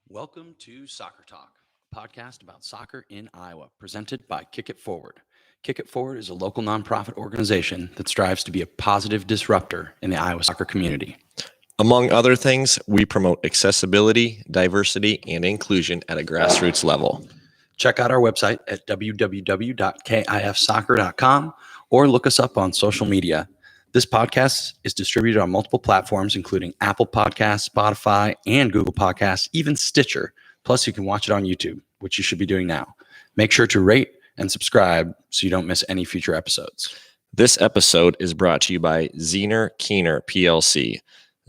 Welcome to Soccer Talk, a podcast about soccer in Iowa, presented by Kick It Forward. Kick It Forward is a local nonprofit organization that strives to be a positive disruptor in the Iowa soccer community. Among other things, we promote accessibility, diversity, and inclusion at a grassroots level. Check out our website at www.kifsoccer.com or look us up on social media. This podcast is distributed on multiple platforms, including Apple Podcasts, Spotify, and Google Podcasts, even Stitcher. Plus, you can watch it on YouTube, which you should be doing now. Make sure to rate and subscribe so you don't miss any future episodes. This episode is brought to you by Zener Keener PLC.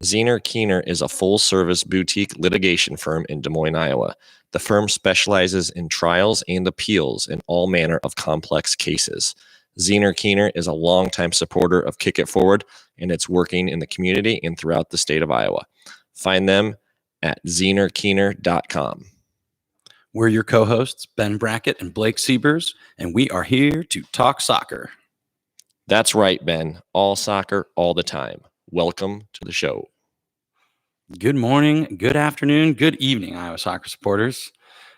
Zener Keener is a full-service boutique litigation firm in Des Moines, Iowa. The firm specializes in trials and appeals in all manner of complex cases. Zener Keener is a longtime supporter of Kick It Forward, and it's working in the community and throughout the state of Iowa. Find them at zenerkeener.com. We're your co-hosts, Ben Brackett and Blake Siebers, and we are here to talk soccer. That's right, Ben. All soccer, all the time. Welcome to the show. Good morning, good afternoon, good evening, Iowa soccer supporters.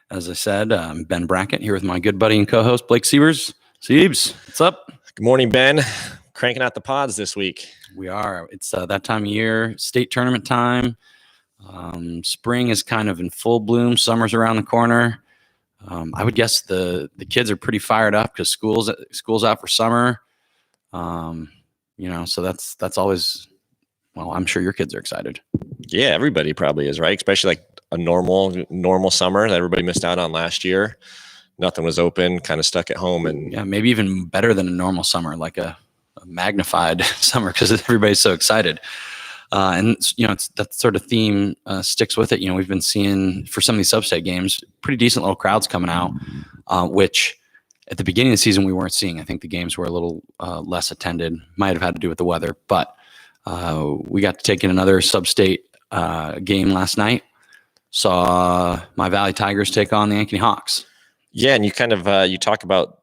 As I said, I'm Ben Brackett here with my good buddy and co-host, Blake Siebers. Siebes, what's up? Good morning, Ben. Cranking out the pods this week. We are. It's that time of year, state tournament time. Spring is kind of in full bloom. Summer's around the corner. I would guess the kids are pretty fired up because school's out for summer. So that's always. Well, I'm sure your kids are excited. Yeah, everybody probably is, right? Especially like a normal summer that everybody missed out on last year. Nothing was open, kind of stuck at home. And yeah, maybe even better than a normal summer, like a magnified summer because everybody's so excited. It's that sort of theme sticks with it. We've been seeing for some of these Substate games, pretty decent little crowds coming out, which at the beginning of the season we weren't seeing. I think the games were a little less attended. Might have had to do with the weather, but we got to take in another Substate game last night. Saw my Valley Tigers take on the Ankeny Hawks. Yeah, and you kind of you talk about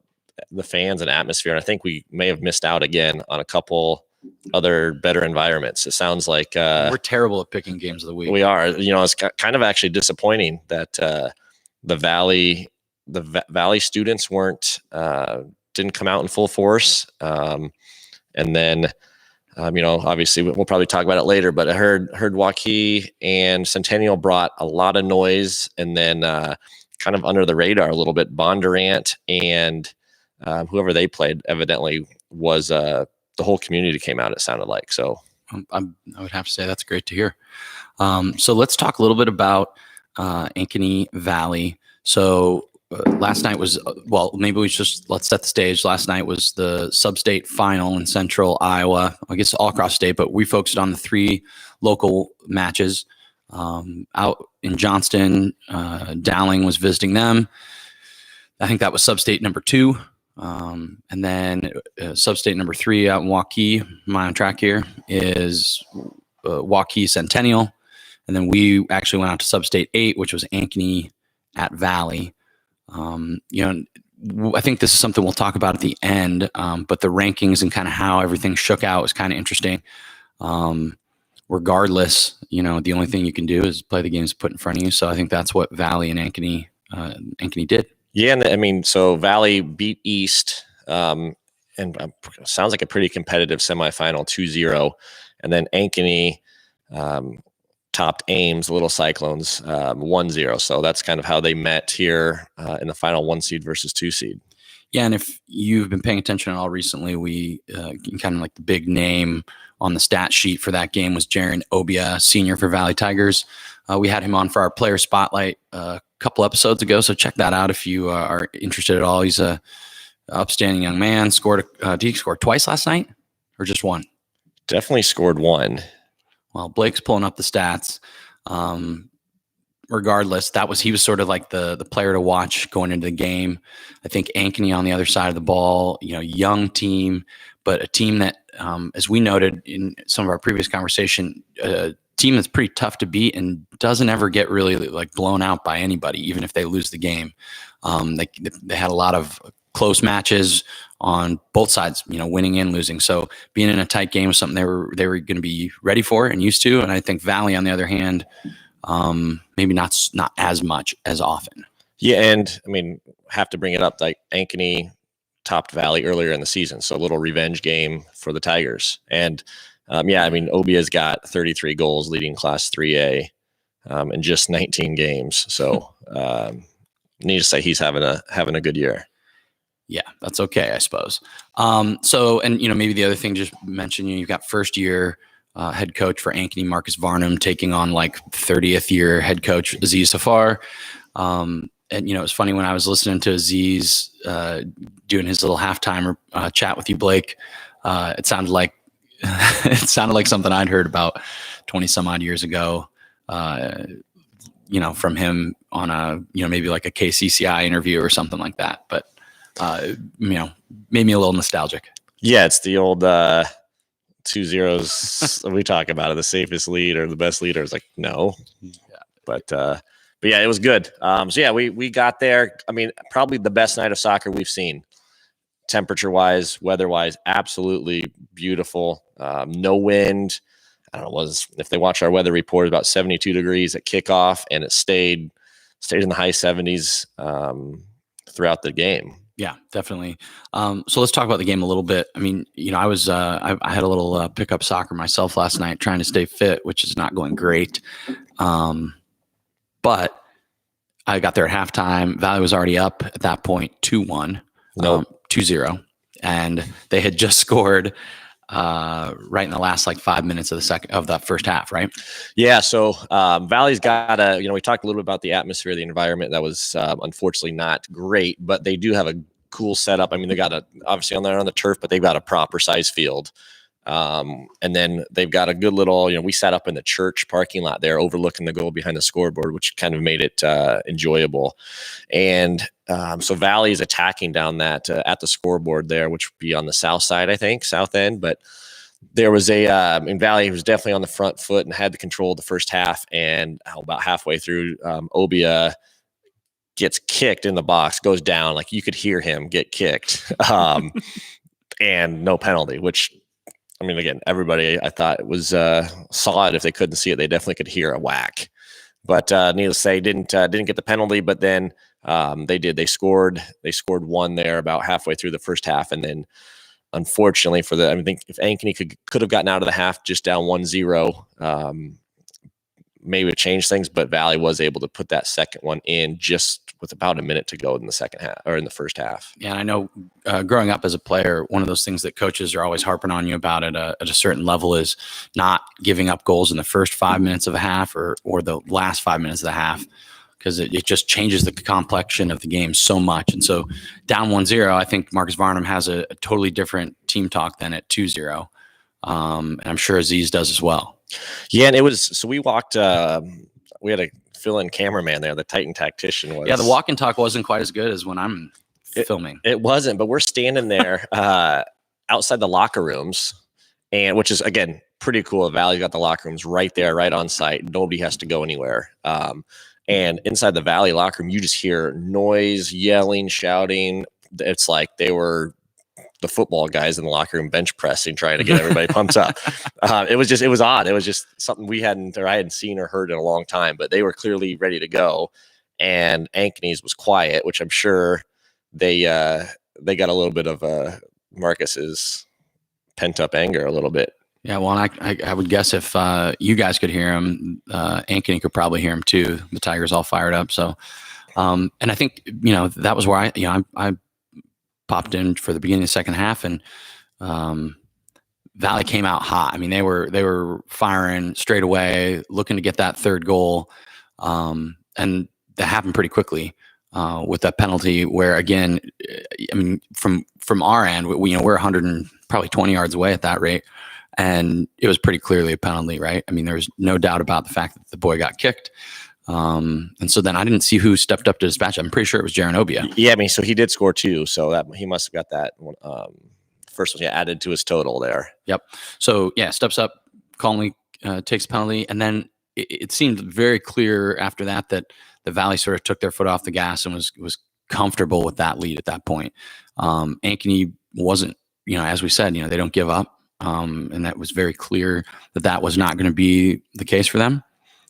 the fans and atmosphere, and I think we may have missed out again on a couple other better environments. It sounds like we're terrible at picking games of the week. We are. It's kind of actually disappointing that the Valley students didn't come out in full force, and then. Obviously we'll probably talk about it later, but I heard Waukee and Centennial brought a lot of noise, and then kind of under the radar a little bit, Bondurant and whoever they played evidently was the whole community came out, it sounded like. So I would have to say that's great to hear. So let's talk a little bit about Ankeny Valley. So last night was, let's set the stage. Last night was the Substate final in central Iowa, I guess all across state, but we focused on the three local matches. Out in Johnston, Dowling was visiting them. I think that was Substate number 2. And then Substate number 3 out in Waukee, am I on track here, is Waukee Centennial. And then we actually went out to Substate 8, which was Ankeny at Valley. I think this is something we'll talk about at the end, but the rankings and kind of how everything shook out was kind of interesting. Regardless, the only thing you can do is play the games put in front of you. So I think that's what Valley and Ankeny did. Yeah, and so Valley beat East, and sounds like a pretty competitive semifinal, 2-0, and then Ankeny topped Ames, the Little Cyclones, 1-0. So that's kind of how they met here in the final 1 seed versus 2 seed. Yeah, and if you've been paying attention at all recently, we kind of like the big name on the stat sheet for that game was Jaron Obia, senior for Valley Tigers. We had him on for our player spotlight a couple episodes ago, so check that out if you are interested at all. He's a upstanding young man. Did he score twice last night or just one? Definitely scored one. Well, Blake's pulling up the stats. Regardless, he was sort of like the player to watch going into the game. I think Ankeny on the other side of the ball, young team, but a team that, as we noted in some of our previous conversation, a team that's pretty tough to beat and doesn't ever get really like blown out by anybody, even if they lose the game. They had a lot of close matches on both sides, winning and losing. So being in a tight game was something they were going to be ready for and used to. And I think Valley, on the other hand, maybe not as much as often. Yeah, and I mean, have to bring it up, like Ankeny topped Valley earlier in the season, so a little revenge game for the Tigers. And yeah, I mean, Obia's got 33 goals leading Class 3A in just 19 games. So need to say he's having a good year. Yeah, that's okay, I suppose. So, and maybe the other thing, just mention, you've got first year head coach for Ankeny, Marcus Varnum, taking on like 30th year head coach Aziz Safar. And it's funny, when I was listening to Aziz doing his little halftime chat with you, Blake, it sounded like something I'd heard about 20 some odd years ago. From him on a maybe like a KCCI interview or something like that. But made me a little nostalgic. Yeah, it's the old 2 zeros we talk about it, the safest lead or the best leader. It's like, no. Yeah. But yeah, it was good. So yeah, we got there. I mean, probably the best night of soccer we've seen. Temperature wise, weather wise, absolutely beautiful. No wind. I don't know, if they watch our weather report, about 72 degrees at kickoff, and it stayed in the high 70s throughout the game. Yeah, definitely. So let's talk about the game a little bit. I mean, I had a little pickup soccer myself last night, trying to stay fit, which is not going great. But I got there at halftime. Valley was already up at that point, 2-1, 2-0, and they had just scored right in the last like 5 minutes of that first half, right? Yeah. So Valley's got we talked a little bit about the atmosphere, the environment that was unfortunately not great, but they do have a cool setup. I mean, they got obviously on the turf, but they've got a proper size field. And then they've got a good little, we sat up in the church parking lot there overlooking the goal behind the scoreboard, which kind of made it enjoyable. And so Valley is attacking down that at the scoreboard there, which would be on the south side, I think, south end. But there was in Valley was definitely on the front foot and had the control of the first half. And about halfway through, Obia gets kicked in the box, goes down. Like you could hear him get kicked and no penalty, which, I mean, again, everybody I thought it was saw it. If they couldn't see it, they definitely could hear a whack. But needless to say, didn't get the penalty. But then they did. They scored one there about halfway through the first half, and then unfortunately I think if Ankeny could have gotten out of the half just down 1-0, maybe it changed things. But Valley was able to put that second one in just with about a minute to go in the second half or in the first half. Yeah, and I know growing up as a player, one of those things that coaches are always harping on you about at a certain level is not giving up goals in the first 5 minutes of a half or the last 5 minutes of the half, because it just changes the complexion of the game so much. And so down 1-0, I think Marcus Varnum has a totally different team talk than at 2-0. And I'm sure Aziz does as well. Yeah, and it was, so we walked, we had a fill-in cameraman there, the Titan tactician was. Yeah, the walk and talk wasn't quite as good as when I'm filming. It wasn't, but we're standing there outside the locker rooms, and which is, again, pretty cool. Valley got the locker rooms right there, right on site. Nobody has to go anywhere. And inside the Valley locker room, you just hear noise, yelling, shouting. It's like they were the football guys in the locker room bench pressing, trying to get everybody pumped up. It was odd. It was just something I hadn't seen or heard in a long time, but they were clearly ready to go. And Ankeny's was quiet, which I'm sure they got a little bit of Marcus's pent up anger a little bit. Yeah, well, I would guess if you guys could hear him, Ankeny could probably hear him too. The Tigers all fired up. So, and I think that was where I popped in for the beginning of the second half, and Valley came out hot. I mean, they were firing straight away, looking to get that third goal, and that happened pretty quickly with that penalty. Where again, I mean, from our end, we're 100 and probably 20 yards away at that rate. And it was pretty clearly a penalty, right? I mean, there was no doubt about the fact that the boy got kicked. And so then I didn't see who stepped up to dispatch. I'm pretty sure it was Jaron Obia. Yeah, I mean, so he did score too. So that he must have got that one, first one added to his total there. Yep. So yeah, steps up, calmly takes a penalty. And then it seemed very clear after that the Valley sort of took their foot off the gas and was comfortable with that lead at that point. Ankeny wasn't, as we said, they don't give up. And that was very clear that was not going to be the case for them.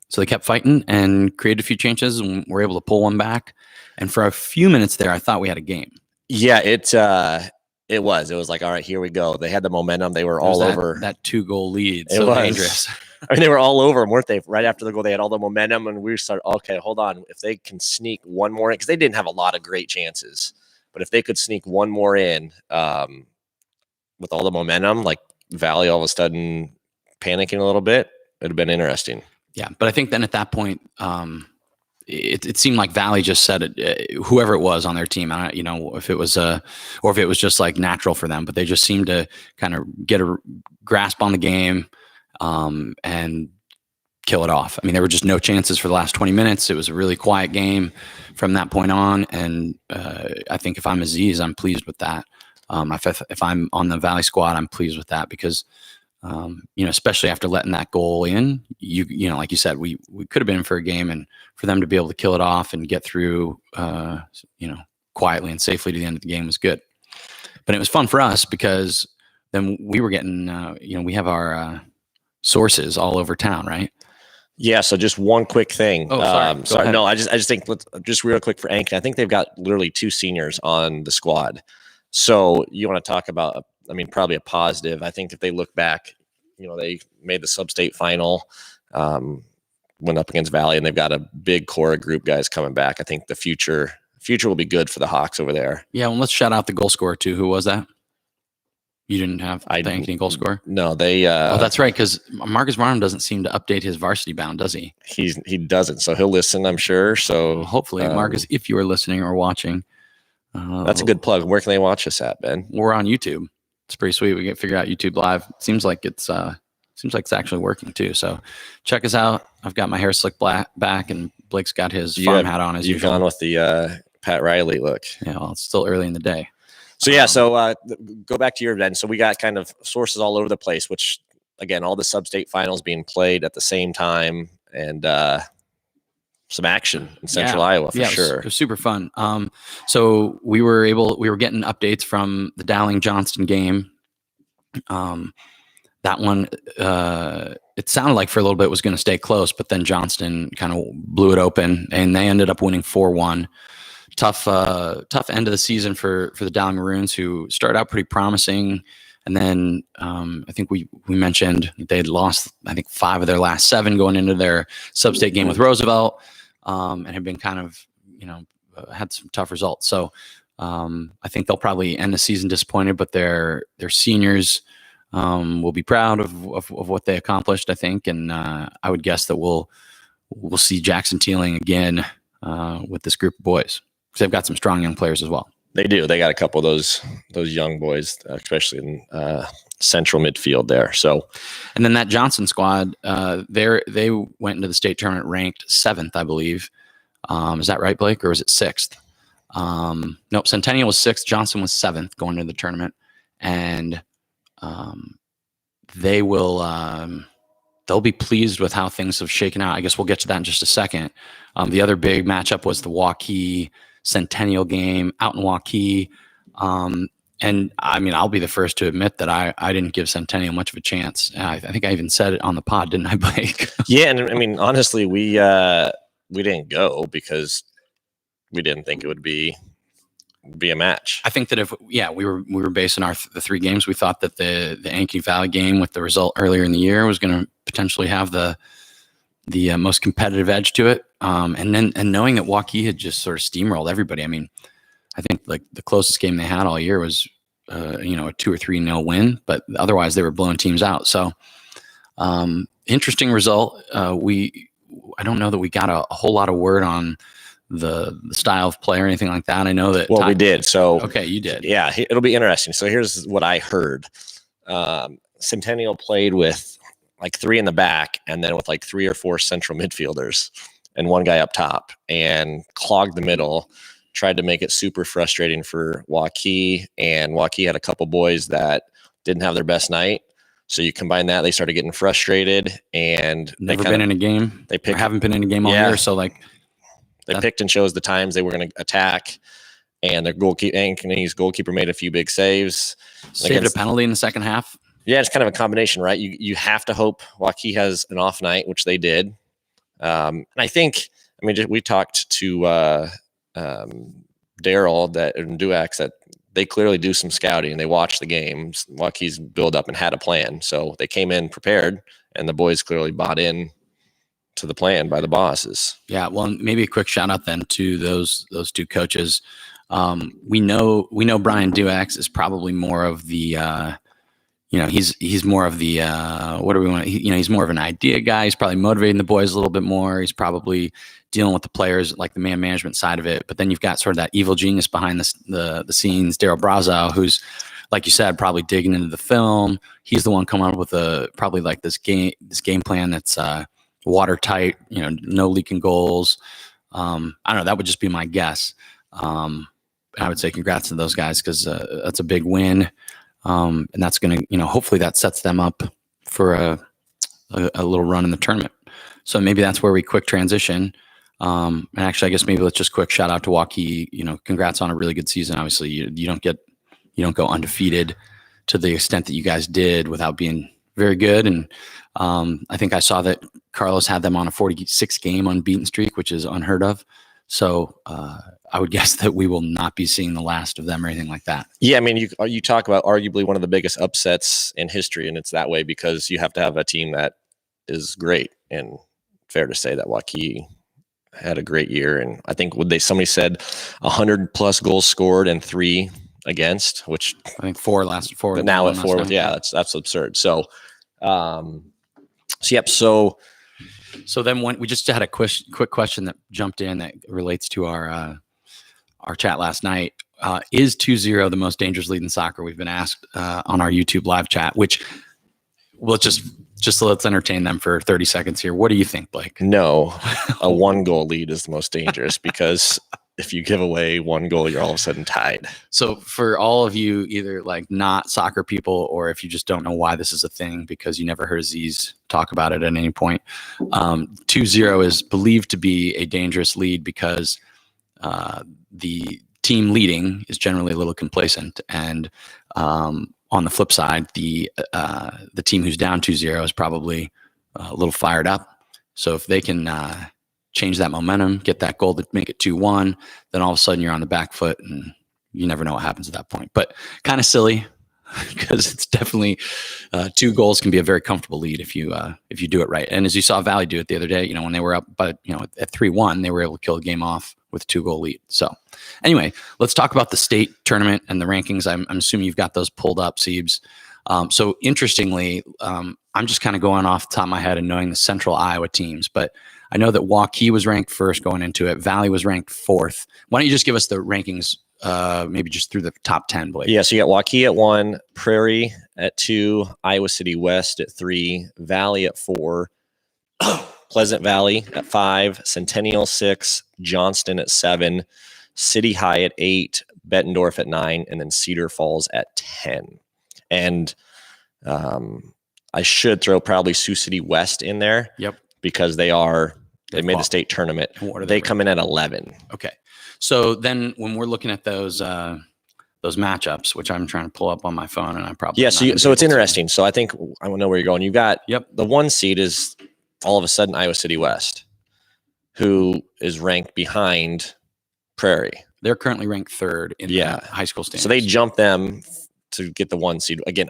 So they kept fighting and created a few chances and were able to pull one back. And for a few minutes there, I thought we had a game. Yeah, it was like, all right, here we go. They had the momentum. They were all over that 2-goal lead. It So was dangerous. I mean, they were all over them, weren't they? Right after the goal, they had all the momentum, and we started, okay, hold on. If they can sneak one more in, because they didn't have a lot of great chances, but if they could sneak one more in with all the momentum, like Valley all of a sudden panicking a little bit, it would have been interesting. Yeah, but I think then at that point, it seemed like Valley just said it. Whoever it was on their team, if it was or if it was just like natural for them, but they just seemed to kind of get a grasp on the game and kill it off. I mean, there were just no chances for the last 20 minutes. It was a really quiet game from that point on, and I think if I'm Aziz, I'm pleased with that. If I'm on the Valley squad, I'm pleased with that because. Especially after letting that goal in, like you said, we could have been in for a game, and for them to be able to kill it off and get through, quietly and safely to the end of the game was good. But it was fun for us because then we were getting, we have our sources all over town, right? Yeah. So just one quick thing. Oh, sorry. No, I just think just real quick for Ankeny, I think they've got literally 2 seniors on the squad. So you want to talk about, probably a positive. I think if they look back, they made the Substate final, went up against Valley, and they've got a big core of group guys coming back. I think the future will be good for the Hawks over there. Yeah, well, let's shout out the goal scorer too. Who was that? You didn't have the Ankeny goal scorer? No, they. Oh, that's right, because Marcus Varnum doesn't seem to update his varsity bound, does he? He doesn't, so he'll listen, I'm sure. So hopefully, Marcus, if you are listening or watching, that's a good plug. Where can they watch us at, Ben? We're on YouTube. It's pretty sweet. We get figured out YouTube Live. It seems like it's actually working too. So check us out. I've got my hair slicked back, and Blake's got his farm hat on as usual. You've gone with the Pat Riley look. Yeah, well, it's still early in the day. So go back to your event. So we got kind of sources all over the place, which again, all the Substate finals being played at the same time, and some action in Central Iowa for sure. It was super fun. So we were getting updates from the Dowling Johnston game. That one, it sounded like for a little bit was going to stay close, but then Johnston kind of blew it open, and they ended up winning 4-1. Tough end of the season for the Dowling Maroons, who started out pretty promising, and then I think we mentioned they'd lost 5 of their last 7 going into their Substate game with Roosevelt, and have been kind of had some tough results. So I think they'll probably end the season disappointed, but their seniors will be proud of what they accomplished, I think, and I would guess that we'll see Jackson Teeling again with this group of boys, because they've got some strong young players as well. They do. They got a couple of those young boys, especially in central midfield there. So, and then that Johnson squad, they went into the state tournament ranked 7th, I believe. Is that right, Blake, or was it 6th? Nope. Centennial was 6th. Johnson was 7th going into the tournament, and they will. They'll be pleased with how things have shaken out. I guess we'll get to that in just a second. The other big matchup was the Waukee Centennial game out in Waukee. And I'll be the first to admit that I didn't give Centennial much of a chance. I think I even said it on the pod, didn't I, Blake? Yeah, and honestly, we didn't go because we didn't think it would be a match. I think that we were basing the 3 games. We thought that the Ankeny Valley game with the result earlier in the year was going to potentially have the most competitive edge to it. And knowing that Waukee had just sort of steamrolled everybody. I think like the closest game they had all year was, a 2 or 3-0 win, but otherwise they were blowing teams out. So, interesting result. I don't know that we got a whole lot of word on the style of play or anything like that. I know that. Well, we did. So, okay, you did. Yeah, it'll be interesting. So here's what I heard. Centennial played with like 3 in the back, and then with like 3 or 4 central midfielders and 1 guy up top, and clogged the middle, tried to make it super frustrating for Waukee, and Waukee had a couple boys that didn't have their best night. So you combine that, they started getting frustrated, and never been in a game. They haven't been in a game all year. So they picked and chose the times they were going to attack, and their Ankeny's goalkeeper made a few big saves. Saved a penalty in the second half. Yeah, it's kind of a combination, right? You have to hope Waukee has an off night, which they did. And I think, we talked to Daryl and Duax that they clearly do some scouting. They watch the games, Waukees build up and had a plan. So they came in prepared, and the boys clearly bought in to the plan by the bosses. Yeah, well, maybe a quick shout out then to those two coaches. We know Brian Duax is probably more of the he's more of the what do we want? He's more of an idea guy. He's probably motivating the boys a little bit more. He's probably dealing with the players, like the man management side of it. But then you've got sort of that evil genius behind the scenes, Daryl Brazow, who's, like you said, probably digging into the film. He's the one coming up with probably like this game plan that's watertight, no leaking goals. I don't know. That would just be my guess. I would say congrats to those guys, because that's a big win. And that's going to, hopefully that sets them up for a little run in the tournament. So maybe that's where we quick transition. And actually, I guess maybe let's just quick shout out to Waukee. Congrats on a really good season. Obviously, you don't go undefeated to the extent that you guys did without being very good. And I think I saw that Carlos had them on a 46 game unbeaten streak, which is unheard of. So I would guess that we will not be seeing the last of them or anything like that. Yeah, you talk about arguably one of the biggest upsets in history, and it's that way because you have to have a team that is great. And fair to say that Waukee had a great year. And I think somebody said 100+ goals scored and 3 against, which I think 4 last 4. But now at 4, yeah, that's absurd. So, So then we just had a quick question that jumped in that relates to our chat last night. Is 2-0 the most dangerous lead in soccer? We've been asked on our YouTube live chat, which let's entertain them for 30 seconds here. What do you think, Blake? No, a 1-goal lead is the most dangerous because if you give away 1 goal, you're all of a sudden tied. So for all of you, either like not soccer people, or if you just don't know why this is a thing because you never heard Aziz talk about it at any point, 2-0 is believed to be a dangerous lead because the team leading is generally a little complacent, and on the flip side, the team who's down 2-0 is probably a little fired up. So if they can change that momentum, get that goal to make it 2-1, then all of a sudden you're on the back foot, and you never know what happens at that point. But kind of silly because it's definitely 2 goals can be a very comfortable lead if you do it right. And as you saw Valley do it the other day, when they were up, but at 3-1, they were able to kill the game off with a 2-goal lead. So anyway, let's talk about the state tournament and the rankings. I'm assuming you've got those pulled up, Siebes. So interestingly, I'm just kind of going off the top of my head and knowing the central Iowa teams, but I know that Waukee was ranked first going into it. Valley was ranked 4th. Why don't you just give us the rankings, maybe just through the top 10, Blake? Yeah, so you got Waukee at 1, Prairie at 2, Iowa City West at 3, Valley at 4, Pleasant Valley at 5, Centennial 6, Johnston at 7, City High at 8, Bettendorf at 9, and then Cedar Falls at 10. And I should throw probably Sioux City West in there. Yep. Because they made the state tournament. They come in at 11. Okay. So then when we're looking at those matchups, which I'm trying to pull up on my phone, and I probably so it's interesting. So I think I don't know where you're going. You got the 1 seed is all of a sudden Iowa City West, who is ranked behind Prairie. They're currently ranked 3rd in the high school standings. So they jump them to get the 1 seed. Again,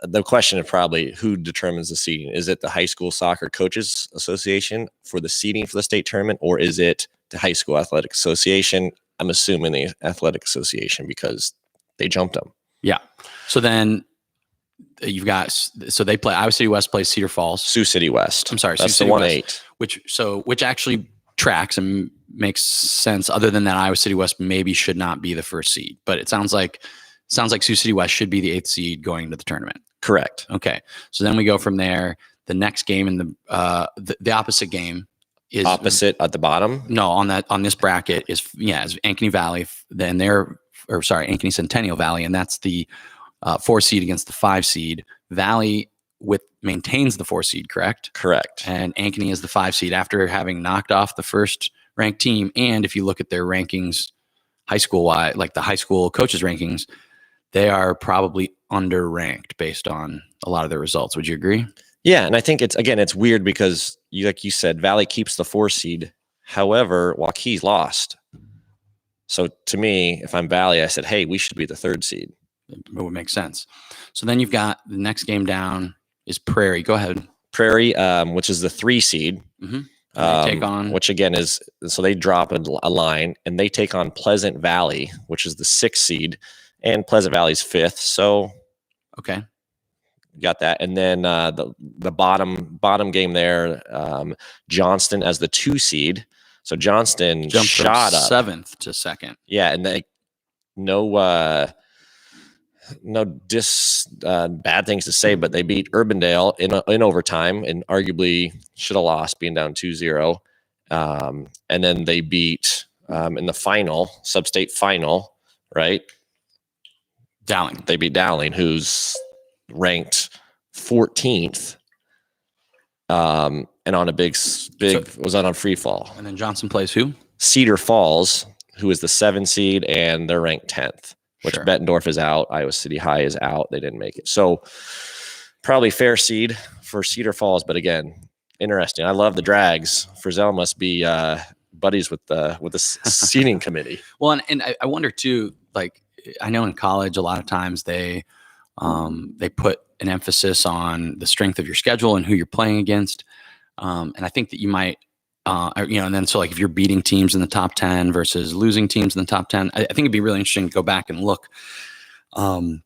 the question is probably who determines the seeding. Is it the High School Soccer Coaches Association for the seeding for the state tournament, or is it the High School Athletic Association? I'm assuming the Athletic Association because they jumped them. Yeah. So then you've got, so they play, Iowa City West plays Cedar Falls. Sioux City West. I'm sorry. That's Sioux the City 1-8. Which actually tracks and makes sense, other than that Iowa City West maybe should not be the 1st seed, but it sounds like Sioux City West should be the 8th seed going into the tournament. Correct. Okay. So then we go from there. The next game in the opposite game is opposite at the bottom. No, on this bracket is Ankeny Valley. Then Ankeny Centennial Valley, and that's the 4 seed against the 5 seed. Valley maintains the 4 seed, correct? Correct. And Ankeny is the 5 seed after having knocked off the first ranked team. And if you look at their rankings, high school wide, like the high school coaches rankings, they are probably underranked based on a lot of their results. Would you agree? Yeah, and I think it's weird because like you said, Valley keeps the 4 seed. However, Waukees lost. So to me, if I'm Valley, I said, hey, we should be the 3rd seed. It would make sense. So then you've got the next game down is Prairie. Go ahead. Prairie, which is the 3 seed. Mm-hmm. They take on, which again is, so they drop a line and they take on Pleasant Valley, which is the 6th seed, and Pleasant Valley's 5th. So okay, got that. And then the bottom game there, Johnston as the 2 seed. So Johnston jumped shot from up 7th to 2nd. Yeah, and they no bad things to say, but they beat Urbandale in overtime and arguably should have lost, being down 2-0. And then they beat in the final, Substate final, right? Dowling. They beat Dowling, who's ranked 14th. And on a big was on free fall. And then Johnson plays who? Cedar Falls, who is the 7 seed, and they're ranked 10th. Which Sure. Bettendorf is out. Iowa City High is out. They didn't make it. So probably fair seed for Cedar Falls. But again, interesting. I love the Drags. Frizzell must be buddies with the seating committee. Well, and I wonder too, like, I know in college, a lot of times they put an emphasis on the strength of your schedule and who you're playing against. And I think that you might, and then so like if you're beating teams in the top 10 versus losing teams in the top 10, I think it'd be really interesting to go back and look and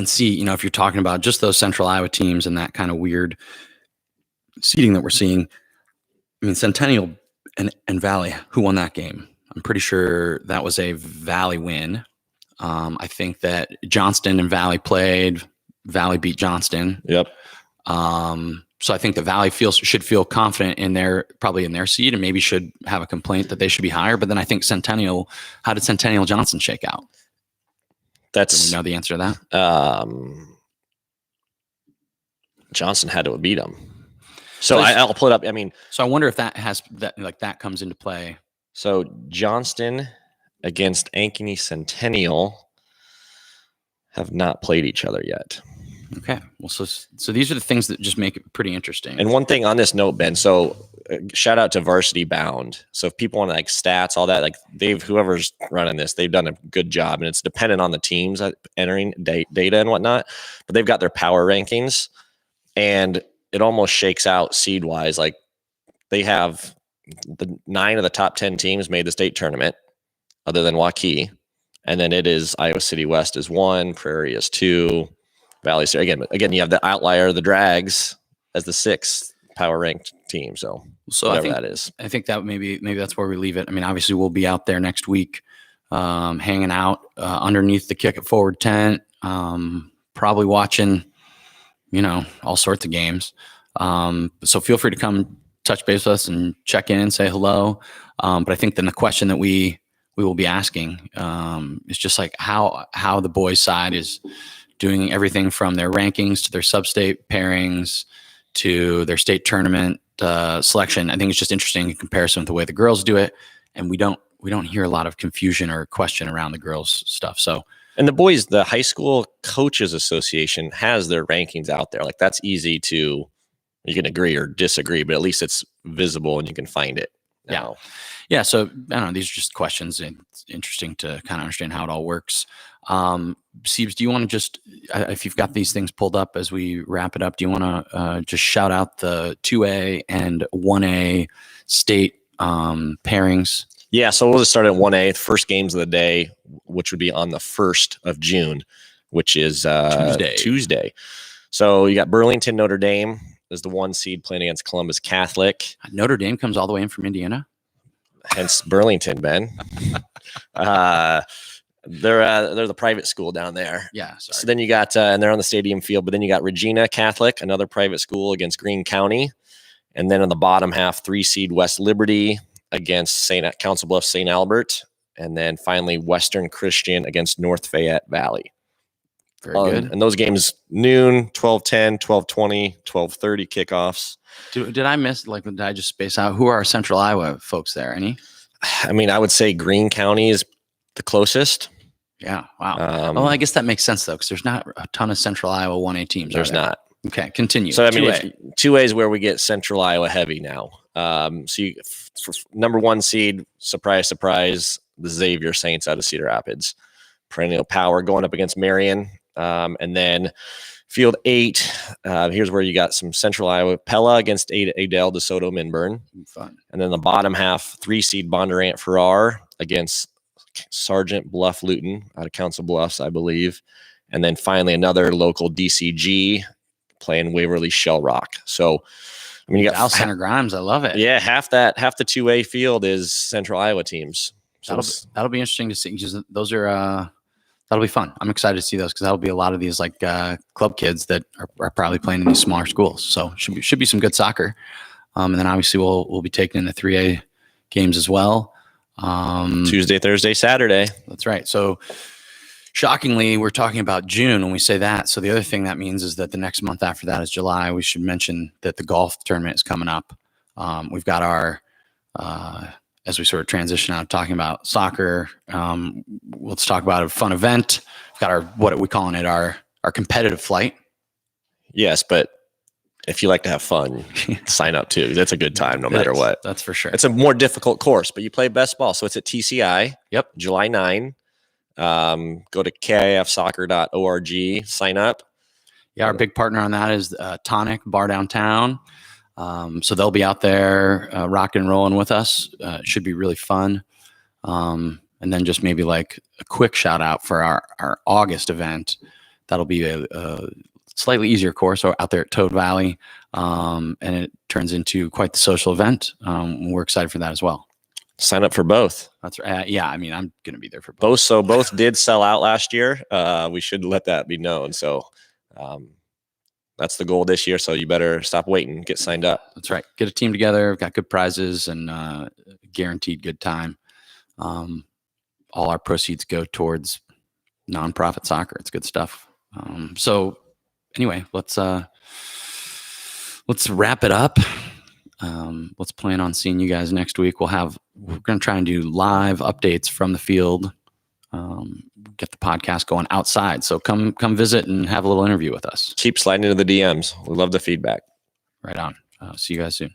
see, if you're talking about just those Central Iowa teams and that kind of weird seeding that we're seeing. I mean, Centennial and Valley, who won that game? I'm pretty sure that was a Valley win. I think that Johnston and Valley played. Valley beat Johnston. Yep. So I think the Valley should feel confident in their seed and maybe should have a complaint that they should be higher. But then I think Centennial, how did Centennial Johnson shake out? Do we know the answer to that? Johnson had to beat them. So I'll pull it up. I mean, so I wonder if that comes into play. So Johnston against Ankeny Centennial have not played each other yet. Okay. Well, so these are the things that just make it pretty interesting. And one thing on this note, Ben, so shout out to Varsity Bound. So if people want like stats, all that, like whoever's running this, they've done a good job, and it's dependent on the teams entering data and whatnot, but they've got their power rankings, and it almost shakes out seed wise. Like they have the 9 of the top 10 teams made the state tournament other than Waukee. And then it is Iowa City West is 1, Prairie is 2, Valley. So again, you have the outlier, the Drags, as the 6th power ranked team. So whatever that is. I think that maybe that's where we leave it. I mean, obviously we'll be out there next week, hanging out underneath the Kick It Forward tent, probably watching, all sorts of games. So feel free to come touch base with us and check in and say hello. But I think then the question that we will be asking is just like how the boys' side is doing everything from their rankings to their sub-state pairings to their state tournament selection. I think it's just interesting in comparison with the way the girls do it, and we don't hear a lot of confusion or question around the girls' stuff. So, and the boys, the High School Coaches Association has their rankings out there. Like that's easy to, you can agree or disagree, but at least it's visible and you can find it now. Yeah. So I don't know. These are just questions, and it's interesting to kind of understand how it all works. Siebes, do you want to just, if you've got these things pulled up as we wrap it up, do you want to just shout out the 2A and 1A state pairings? Yeah, so we'll just start at 1A, first games of the day, which would be on the 1st of June, which is Tuesday. So you got Burlington, Notre Dame is the 1 seed playing against Columbus Catholic. Notre Dame comes all the way in from Indiana. Hence Burlington, Ben. They're the private school down there. Yeah. Sorry. So then you got, and they're on the stadium field, but then you got Regina Catholic, another private school against Greene County. And then in the bottom half, 3 seed West Liberty against Council Bluffs St. Albert. And then finally Western Christian against North Fayette Valley. Very good. And those games noon, 12:10, 12:20, 12:30 kickoffs. Did I miss, did I just space out? Who are our Central Iowa folks there? Any? I mean, I would say Greene County is the closest. Yeah. Wow. Well, I guess that makes sense though, because there's not a ton of Central Iowa 1A teams. There's not. Okay, continue. So I mean, 2A. 2A is where we get Central Iowa heavy now. So you, for number 1 seed, surprise, surprise, the Xavier Saints out of Cedar Rapids, perennial power going up against Marion, and then Field 8. Here's where you got some Central Iowa Pella against Adel DeSoto Minburn. Fun. And then the bottom half, 3 seed Bondurant Farrar against Sergeant Bluff Luton out of Council Bluffs, I believe. And then finally another local DCG playing Waverly Shell Rock. So I mean, you got Al Center Grimes. I love it. Yeah, half the 2A field is Central Iowa teams. So That'll be interesting to see, because those are that'll be fun. I'm excited to see those, because that'll be a lot of these like club kids that are probably playing in these smaller schools. So should be some good soccer. And then obviously we'll be taking in the 3A games as well. Tuesday, Thursday, Saturday. That's right. So shockingly, we're talking about June when we say that. So the other thing that means is that the next month after that is July. We should mention that the golf tournament is coming up. We've got our, as we sort of transition out talking about soccer, let's talk about a fun event. We've got our, what are we calling it? Our competitive flight. Yes, but if you like to have fun, sign up too. That's a good time no matter what. That's for sure. It's a more difficult course, but you play best ball. So it's at TCI. Yep. July 9. Go to kifsoccer.org, sign up. Yeah, our big partner on that is Tonic Bar Downtown. So they'll be out there rocking and rolling with us. It should be really fun. And then just maybe like a quick shout out for our August event. That'll be a slightly easier course out there at Toad Valley. And it turns into quite the social event. We're excited for that as well. Sign up for both. That's right. Yeah, I mean, I'm going to be there for both. Both. So both did sell out last year. We should let that be known. So that's the goal this year. So you better stop waiting, get signed up. That's right. Get a team together. We've got good prizes and guaranteed good time. All our proceeds go towards nonprofit soccer. It's good stuff. So anyway, let's wrap it up. Let's plan on seeing you guys next week. We're going to try and do live updates from the field. Get the podcast going outside. So come visit and have a little interview with us. Keep sliding into the DMs. We love the feedback. Right on. See you guys soon.